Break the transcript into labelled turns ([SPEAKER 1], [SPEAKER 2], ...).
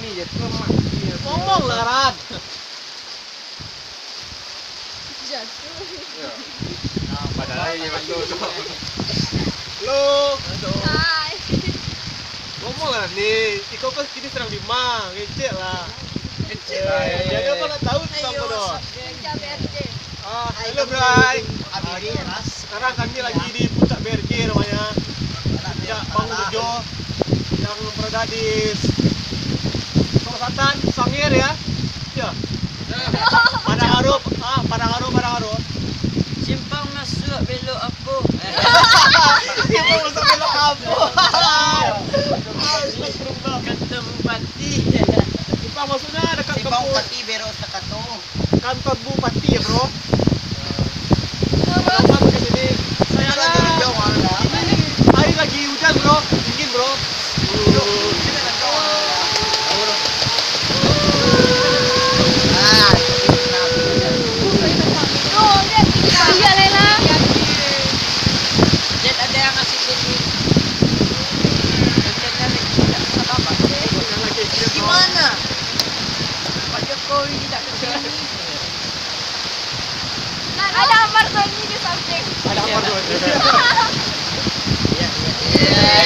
[SPEAKER 1] nih ya lemak.
[SPEAKER 2] Ngomong lah Ran.
[SPEAKER 3] Jatuh.
[SPEAKER 1] Nah, padahal ini mantu tuh.
[SPEAKER 2] Lo,
[SPEAKER 3] Hai.
[SPEAKER 2] ngomong lah nih. Iko kan kini serang Bima, ngecek lah.
[SPEAKER 1] Kecil lah.
[SPEAKER 2] Jadi apa nak tahu tentang bodoh?
[SPEAKER 3] Puncak BRJ.
[SPEAKER 2] Halo Bray.
[SPEAKER 4] Abidi Mas.
[SPEAKER 2] Sekarang kami lagi di puncak BRJ namanya. Puncak Bangun yang berada di Selatan Sangir ya. Ya. Padang Harum, Padang Harum.
[SPEAKER 4] Simpang masuk belok apa?
[SPEAKER 2] Itu masuk belok apa?
[SPEAKER 4] Kata bupati.
[SPEAKER 2] Simpang maksudnya dekat
[SPEAKER 4] Simpang
[SPEAKER 2] kampus
[SPEAKER 4] bupati beros Takatung.
[SPEAKER 2] kantor bupati ya bro.
[SPEAKER 3] Terus
[SPEAKER 2] Kenapa ke sini? Saya
[SPEAKER 4] Lagi di Jawa lah.
[SPEAKER 2] hari lagi hujan bro, dingin bro.
[SPEAKER 3] iya Lela.
[SPEAKER 4] Jet ada yang ngasih duit. Rencana lagi tidak bisa bapak. Gimana? Pak Jokowi tidak ke sini.
[SPEAKER 3] Ada Amar Sony di samping.
[SPEAKER 2] Ada apa tuh?
[SPEAKER 4] Iya.